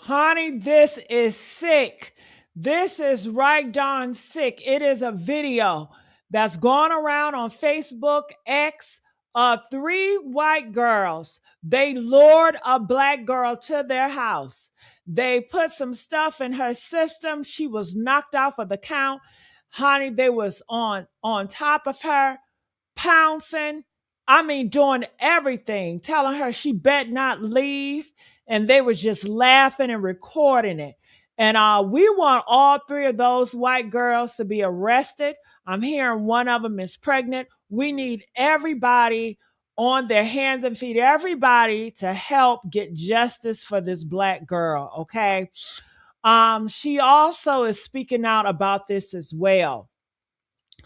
Honey, this is sick. This is right darn sick. It is a video that's gone around on Facebook X of three white girls. They lured a black girl to their house. They put some stuff in her system. She was knocked off of the count. Honey, they was on top of her, pouncing. I mean, doing everything, telling her she bet not leave. And they was just laughing and recording it. And we want all three of those white girls to be arrested. I'm hearing one of them is pregnant. We need everybody on their hands and feet, everybody to help get justice for this black girl, okay? She also is speaking out about this as well.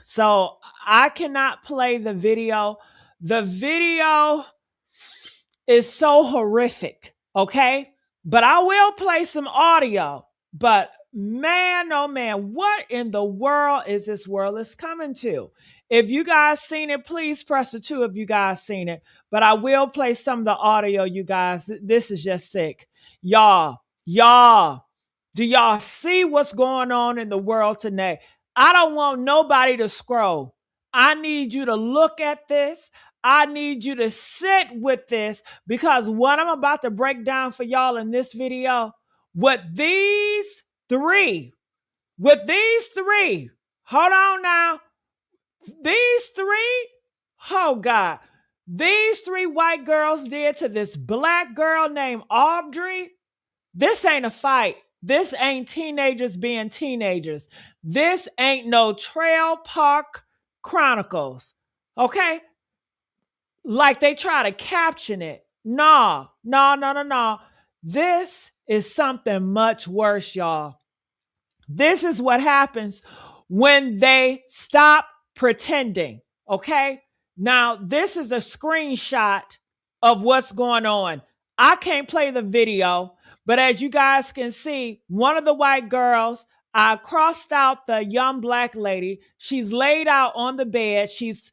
So I cannot play the video. The video is so horrific, okay? But I will play some audio. But man, oh man, what in the world is this world is coming to? If you guys seen it, please press the 2 if you guys seen it. But I will play some of the audio, you guys. This is just sick. Y'all, do y'all see what's going on in the world today? I don't want nobody to scroll. I need you to look at this. I need you to sit with this, because what I'm about to break down for y'all in this video, with these three, hold on now, these three, oh God, these three white girls did to this black girl named Audrey. This ain't a fight. This ain't teenagers being teenagers. This ain't no Trail Park Chronicles, okay? Like they try to caption it. No. This is something much worse, y'all. This is what happens when they stop pretending, okay? Now, this is a screenshot of what's going on. I can't play the video, but as you guys can see, one of the white girls, I crossed out the young black lady. She's laid out on the bed. She's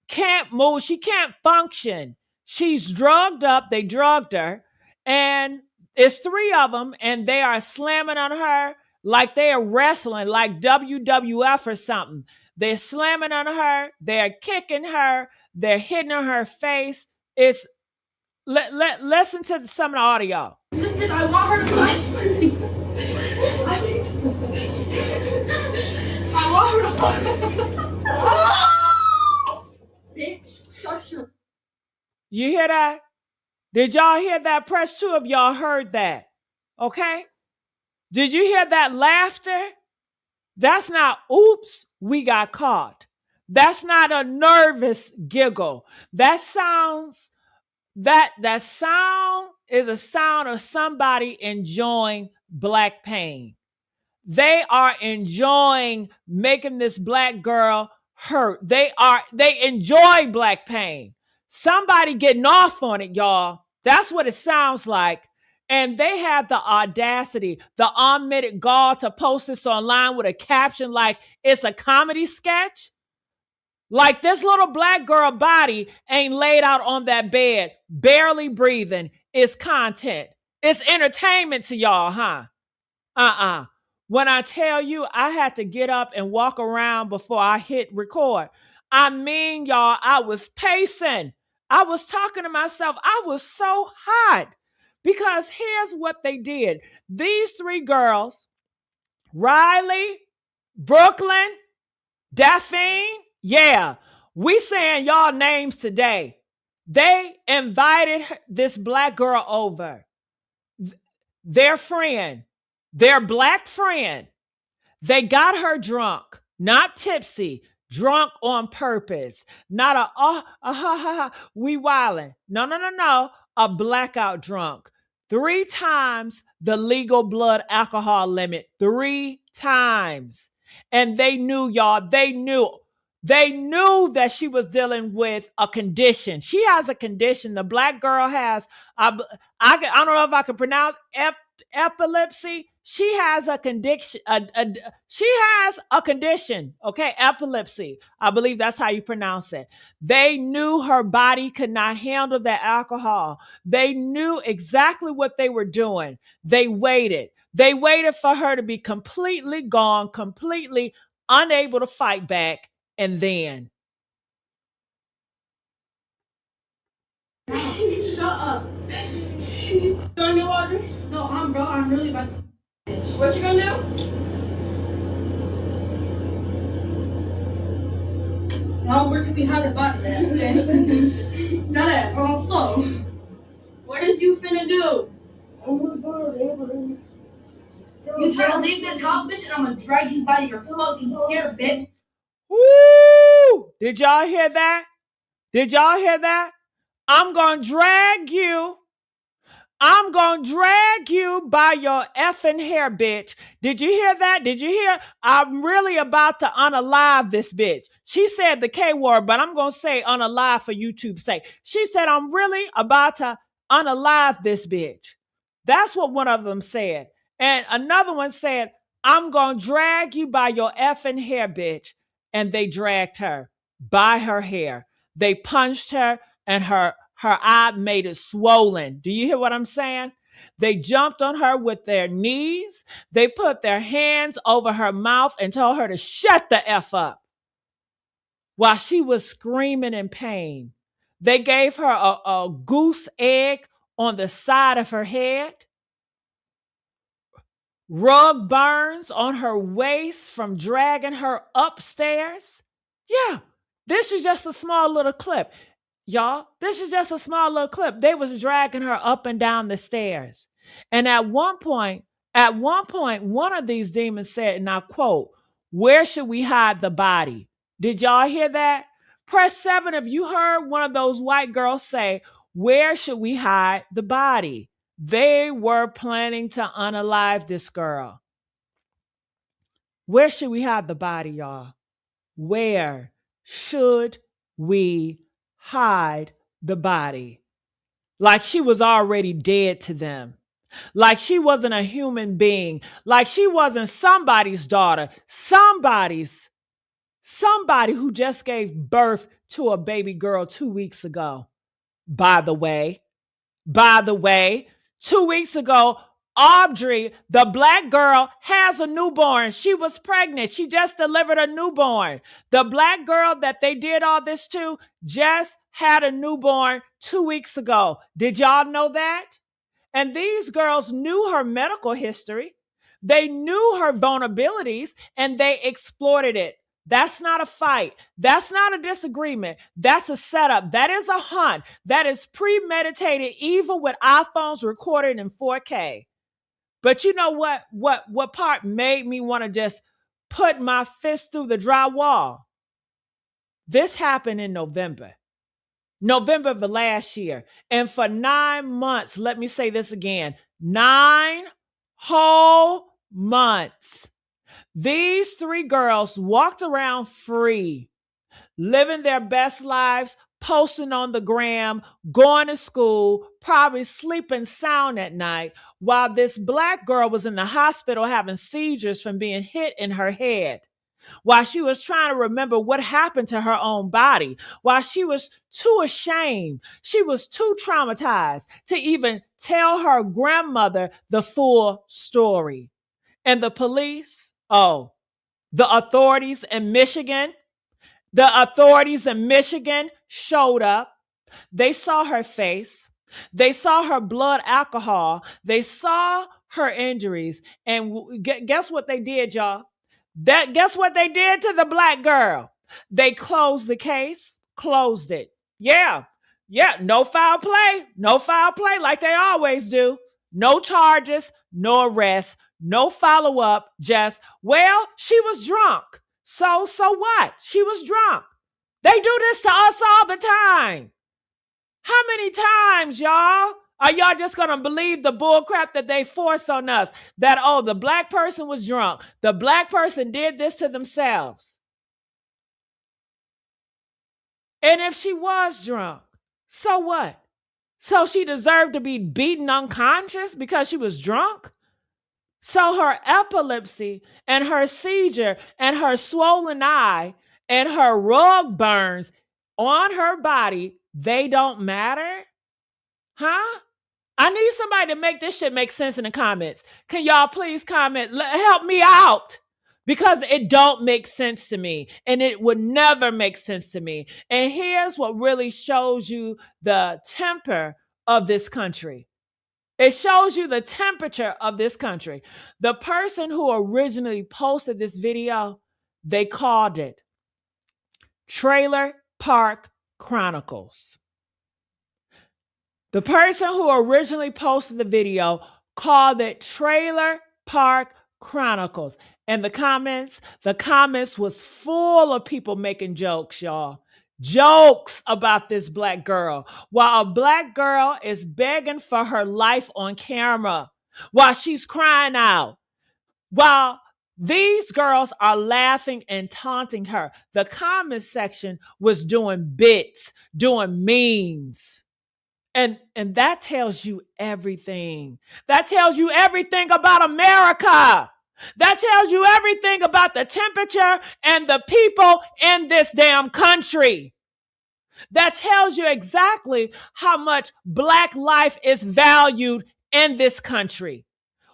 can't move. She can't function. She's drugged up. They drugged her. And it's three of them. And they are slamming on her like they are wrestling, like WWF or something. They're slamming on her. They're kicking her. They're hitting on her face. It's listen to some of the audio. Listen, I want her to fight. I want her to fight. Bitch, shut your... You hear that? Did y'all hear that? Press 2 if y'all heard that. Okay? Did you hear that laughter? That's not, oops, we got caught. That's not a nervous giggle. That sound is a sound of somebody enjoying black pain. They are enjoying making this black girl hurt. They enjoy black pain. Somebody getting off on it, y'all. That's what it sounds like. And they have the audacity, the unmerited gall to post this online with a caption like it's a comedy sketch. Like this little black girl body ain't laid out on that bed, barely breathing. It's content. It's entertainment to y'all, huh? When I tell you I had to get up and walk around before I hit record. I mean, y'all, I was pacing. I was talking to myself. I was so hot because here's what they did. These three girls, Rylee, Brooklyn, Daphne, yeah, we saying y'all names today. They invited this black girl over. Their friend, their black friend, they got her drunk, not tipsy, drunk on purpose. Not we wildin'. No. A blackout drunk. 3 times the legal blood alcohol limit. 3 times. And they knew, y'all, they knew that she was dealing with a condition. She has a condition. The black girl has, I don't know if I can pronounce epilepsy. She has a condition. She has a condition. Okay, epilepsy. I believe that's how you pronounce it. They knew her body could not handle the alcohol. They knew exactly what they were doing. They waited. They waited for her to be completely gone, completely unable to fight back, and then. Shut up. You gonna do, Audrey? No, I'm really about to. What you gonna do? Now where can we hide the body at? Okay. That ass, also. What is you finna do? You try to leave this house, bitch, and I'm gonna drag you by your fucking hair, bitch. Woo! Did y'all hear that? Did y'all hear that? I'm gonna drag you. I'm gonna drag you by your effing hair, bitch. Did you hear that? Did you hear? I'm really about to unalive this bitch. She said the K word, but I'm gonna say unalive for YouTube's sake. She said, I'm really about to unalive this bitch. That's what one of them said. And another one said, I'm gonna drag you by your effing hair, bitch. And they dragged her by her hair. They punched her, and her eye made it swollen. Do you hear what I'm saying? They jumped on her with their knees. They put their hands over her mouth and told her to shut the F up while she was screaming in pain. They gave her a goose egg on the side of her head, rug burns on her waist from dragging her upstairs. Yeah, this is just a small little clip. Y'all, this is just a small little clip. They was dragging her up and down the stairs. And at one point, one of these demons said, and I quote, "Where should we hide the body?" Did y'all hear that? Press 7 if you heard one of those white girls say, "Where should we hide the body?" They were planning to unalive this girl. Where should we hide the body, y'all? Where should we hide the body? Like she was already dead to them. Like she wasn't a human being. Like she wasn't somebody's daughter. Somebody who just gave birth to a baby girl 2 weeks ago. By the way, 2 weeks ago, Audrey, the black girl, has a newborn. She was pregnant. She just delivered a newborn. The black girl that they did all this to just had a newborn 2 weeks ago. Did y'all know that? And these girls knew her medical history. They knew her vulnerabilities, and they exploited it. That's not a fight. That's not a disagreement. That's a setup. That is a hunt. That is premeditated evil with iPhones recorded in 4K. But you know what part made me want to just put my fist through the drywall? This happened in November of the last year. And for 9 months, let me say this again, 9 whole months, these 3 girls walked around free, living their best lives, posting on the gram, going to school, probably sleeping sound at night, while this black girl was in the hospital having seizures from being hit in her head, while she was trying to remember what happened to her own body, while she was too ashamed, she was too traumatized to even tell her grandmother the full story. And the police, the authorities in Michigan showed up. They saw her face. They saw her blood alcohol. They saw her injuries. And guess what they did, y'all? Guess what they did to the black girl? They closed the case, closed it. Yeah, no foul play like they always do. No charges, no arrests, no follow-up, just, well, she was drunk. So what? She was drunk. They do this to us all the time. How many times, y'all? Are y'all just going to believe the bullcrap that they force on us? That, the black person was drunk. The black person did this to themselves. And if she was drunk, so what? So she deserved to be beaten unconscious because she was drunk? So her epilepsy and her seizure and her swollen eye and her rug burns on her body, they don't matter? Huh? I need somebody to make this shit make sense in the comments. Can y'all please comment? Help me out. Because it don't make sense to me. And it would never make sense to me. And here's what really shows you the temper of this country. It shows you the temperature of this country. The person who originally posted this video, they called it Trailer Park Chronicles. The person who originally posted the video called it Trailer Park Chronicles. And the comments was full of people making jokes, y'all. Jokes about this black girl. While a black girl is begging for her life on camera, while she's crying out, while these girls are laughing and taunting her, the comment section was doing bits, doing memes. And that tells you everything. That tells you everything about America. That tells you everything about the temperature and the people in this damn country. That tells you exactly how much black life is valued in this country.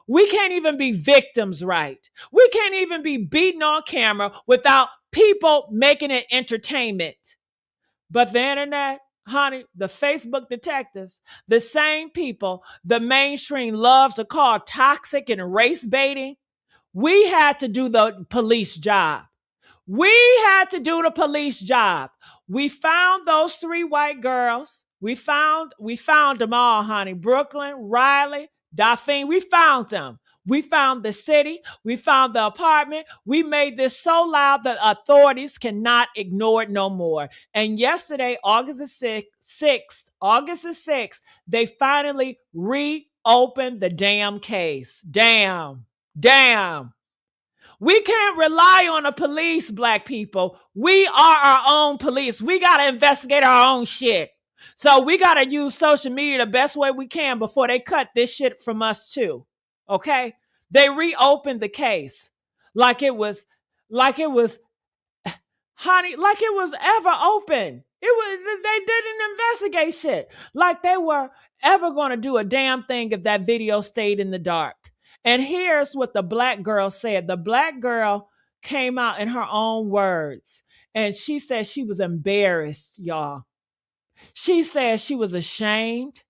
We can't even be victims right. We can't even be beaten on camera without people making it entertainment. But the internet, honey, the Facebook detectives, the same people the mainstream loves to call toxic and race baiting, we had to do the police job. We had to do the police job. We found those 3 white girls. We found them all, honey. Brooklyn, Rylee, Daphne, we found them. We found the city. We found the apartment. We made this so loud that authorities cannot ignore it no more. And yesterday, August the 6th, they finally reopened the damn case. Damn. We can't rely on the police, black people. We are our own police. We got to investigate our own shit. So we got to use social media the best way we can before they cut this shit from us too. Okay? They reopened the case like it was, honey, like it was ever open. They didn't investigate shit. Like they were ever going to do a damn thing if that video stayed in the dark. And here's what the black girl said. The black girl came out in her own words. And she said she was embarrassed, y'all. She said she was ashamed.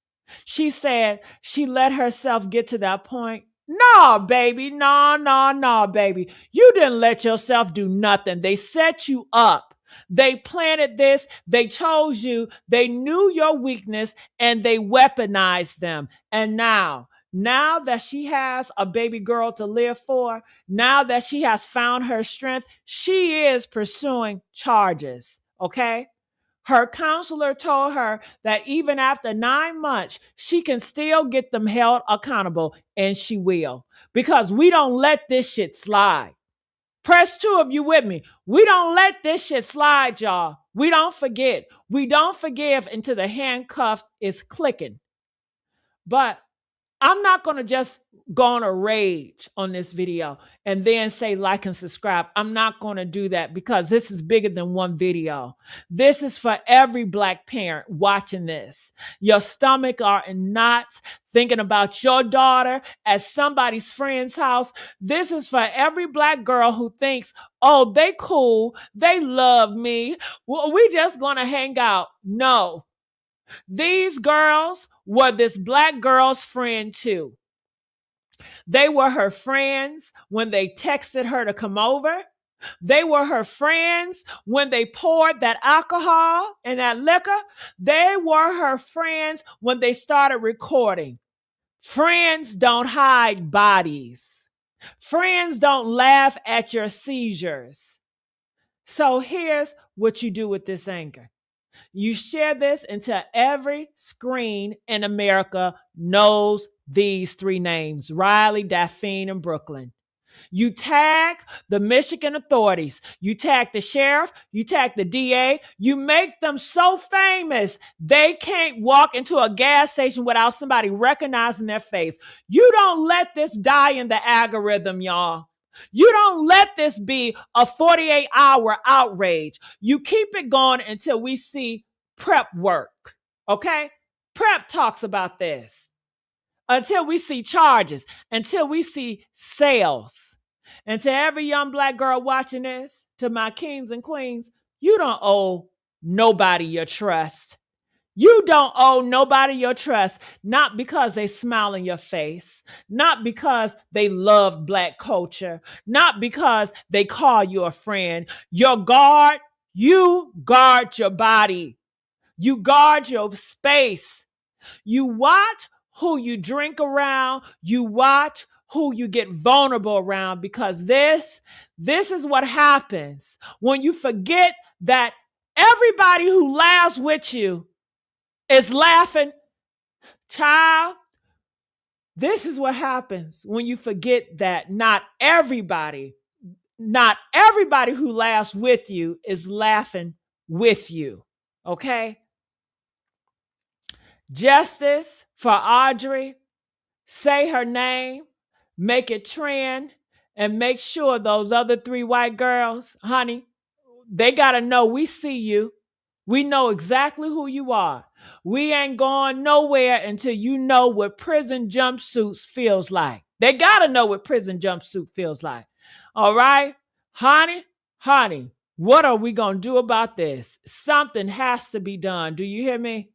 She said she let herself get to that point. No, baby. No, baby. You didn't let yourself do nothing. They set you up. They planted this. They chose you. They knew your weakness and they weaponized them. And now that she has a baby girl to live for, now that she has found her strength, she is pursuing charges. Okay? Her counselor told her that even after 9 months, she can still get them held accountable, and she will. Because we don't let this shit slide. Press 2 of you with me. We don't let this shit slide, y'all. We don't forget. We don't forgive until the handcuffs is clicking. But I'm not going to just go on a rage on this video and then say like and subscribe. I'm not going to do that because this is bigger than one video. This is for every black parent watching this. Your stomach are in knots thinking about your daughter at somebody's friend's house. This is for every black girl who thinks, oh, they cool. They love me. Well, we just going to hang out. No. These girls were this black girl's friend too. They were her friends when they texted her to come over. They were her friends when they poured that alcohol and that liquor. They were her friends when they started recording. Friends don't hide bodies. Friends don't laugh at your seizures. So here's what you do with this anger. You share this until every screen in America knows these 3 names, Rylee, Daphne, and Brooklyn. You tag the Michigan authorities. You tag the sheriff. You tag the DA. You make them so famous they can't walk into a gas station without somebody recognizing their face. You don't let this die in the algorithm, y'all. You don't let this be a 48-hour outrage. You keep it going until we see prep work, okay? Prep talks about this. Until we see charges, until we see sales. And to every young black girl watching this, to my kings and queens, you don't owe nobody your trust. You don't owe nobody your trust, not because they smile in your face, not because they love black culture, not because they call you a friend. You guard your body. You guard your space. You watch who you drink around. You watch who you get vulnerable around, because this is what happens when you forget that everybody who laughs with you is laughing. Child, this is what happens when you forget that not everybody who laughs with you is laughing with you. Okay? Justice for Audrey. Say her name, make it trend, and make sure those other 3 white girls, honey, they got to know we see you. We know exactly who you are. We ain't going nowhere until you know what prison jumpsuits feels like. They got to know what prison jumpsuit feels like. All right? Honey, what are we going to do about this? Something has to be done. Do you hear me?